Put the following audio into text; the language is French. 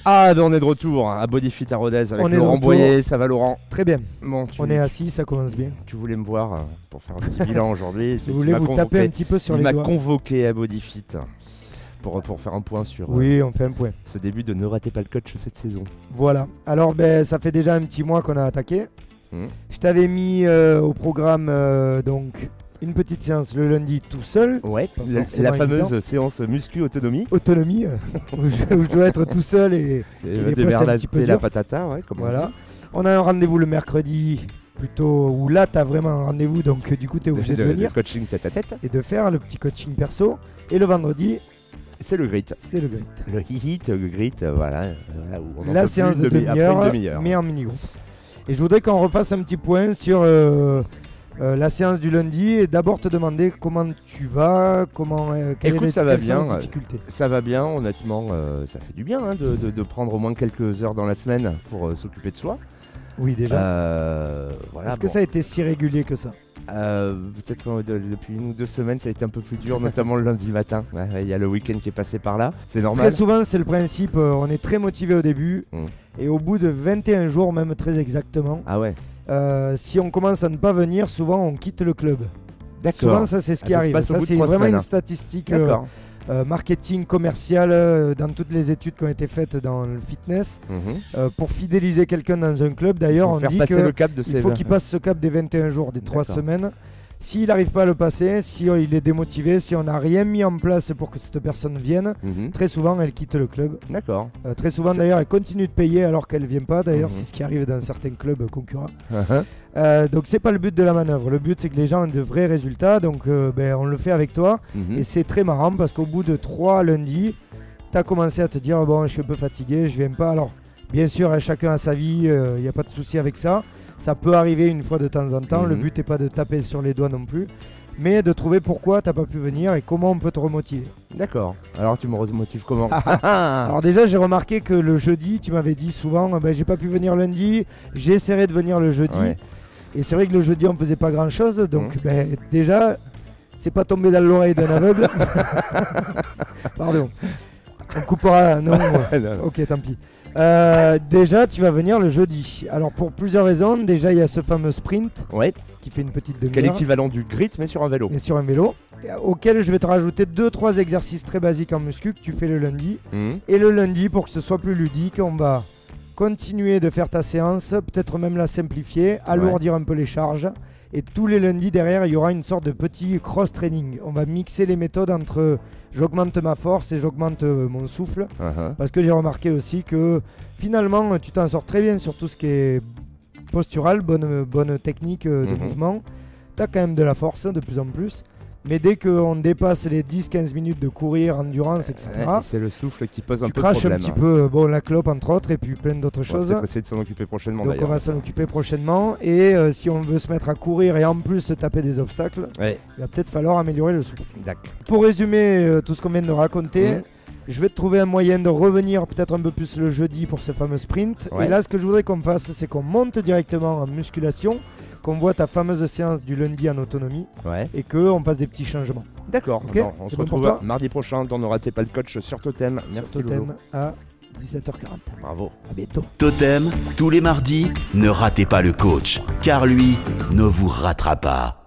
Ah ben on est de retour à Bodyfit à Rodez avec Laurent Boyer. Ça va Laurent? Très bien. Bon, on est assis, ça commence bien. Tu voulais me voir pour faire un petit bilan aujourd'hui. Je voulais vous taper un petit peu sur les doigts. Il m'a convoqué à Bodyfit pour faire un point sur oui, on fait un point. Ce début de Ne ratez pas le coach cette saison. Voilà. Alors ça fait déjà un petit mois qu'on a attaqué. Je t'avais mis au programme donc une petite séance le lundi tout seul. Ouais, la fameuse séance muscu autonomie. Autonomie, où je dois être tout seul et des fois c'est un petit peu dur. La patata, ouais, comme voilà. On a un rendez-vous le mercredi plutôt où là tu as vraiment un rendez-vous, donc du coup tu es obligé de venir. De coaching tête à tête. Et de faire le petit coaching perso. Et le vendredi, c'est le grit. C'est le grit. Le hit, le grit, voilà où on la séance de demi-heure, mais en mini-groupe. Et je voudrais qu'on refasse un petit point sur la séance du lundi et d'abord te demander comment tu vas, quelle est la difficulté. Ça va bien, honnêtement, ça fait du bien de prendre au moins quelques heures dans la semaine pour s'occuper de soi. Oui, déjà. Voilà, Est-ce que ça a été si régulier que ça? Peut-être depuis 1 ou 2 semaines ça a été un peu plus dur, notamment le lundi matin. Il y a le week-end qui est passé par là, c'est normal. Très souvent c'est le principe, on est très motivé au début et au bout de 21 jours, même très exactement, ah ouais. Si on commence à ne pas venir, souvent on quitte le club. D'accord. Souvent ça c'est ce qui arrive, ça c'est vraiment une statistique marketing commercial dans toutes les études qui ont été faites dans le fitness. Pour fidéliser quelqu'un dans un club, d'ailleurs, on dit qu'il faut qu'il passe ce cap des 21 jours, des 3 semaines. S'il n'arrive pas à le passer, si il est démotivé, si on n'a rien mis en place pour que cette personne vienne, très souvent elle quitte le club. D'accord. Très souvent d'ailleurs elle continue de payer alors qu'elle ne vient pas. D'ailleurs c'est ce qui arrive dans certains clubs concurrents. Donc c'est pas le but de la manœuvre. Le but c'est que les gens ont de vrais résultats. Donc on le fait avec toi. Et c'est très marrant parce qu'au bout de 3 lundis, tu as commencé à te dire bon je suis un peu fatigué, je viens pas. Alors bien sûr chacun a sa vie, il n'y a pas de souci avec ça. Ça peut arriver une fois de temps en temps, le but n'est pas de taper sur les doigts non plus, mais de trouver pourquoi tu n'as pas pu venir et comment on peut te remotiver. D'accord, alors tu me remotives comment? Alors déjà j'ai remarqué que le jeudi, tu m'avais dit souvent, j'ai pas pu venir lundi, j'essaierai de venir le jeudi. Ouais. Et c'est vrai que le jeudi on faisait pas grand chose, donc déjà, c'est pas tombé dans l'oreille d'un aveugle. Pardon, on coupera, non. Ok, tant pis. Déjà tu vas venir le jeudi. Alors pour plusieurs raisons. Déjà il y a ce fameux sprint qui fait une petite demi-heure. Quel l'équivalent du grit mais sur un vélo. Et sur un vélo. Auquel je vais te rajouter 2-3 exercices très basiques en muscu que tu fais le lundi. Et le lundi, pour que ce soit plus ludique, on va continuer de faire ta séance, peut-être même la simplifier, alourdir un peu les charges. Et tous les lundis derrière il y aura une sorte de petit cross-training. On va mixer les méthodes entre j'augmente ma force et j'augmente mon souffle. Parce que j'ai remarqué aussi que finalement tu t'en sors très bien sur tout ce qui est postural, bonne technique de mouvement. Tu as quand même de la force de plus en plus. Mais dès qu'on dépasse les 10-15 minutes de courir, endurance, etc. C'est le souffle qui pose un peu de problème. Tu problème. craches un petit peu la clope entre autres et puis plein d'autres choses. On va essayer de s'en occuper prochainement. Donc on va s'en occuper prochainement. Et si on veut se mettre à courir et en plus se taper des obstacles, il va peut-être falloir améliorer le souffle. Pour résumer tout ce qu'on vient de raconter, je vais te trouver un moyen de revenir peut-être un peu plus le jeudi pour ce fameux sprint. Et là ce que je voudrais qu'on fasse, c'est qu'on monte directement en musculation, qu'on voit ta fameuse séance du lundi en autonomie et qu'on fasse des petits changements. D'accord, on se retrouve mardi prochain dans Ne ratez pas le coach sur Totem. Merci Totem à 17h40. Bravo, à bientôt. Totem, tous les mardis, ne ratez pas le coach, car lui ne vous ratera pas.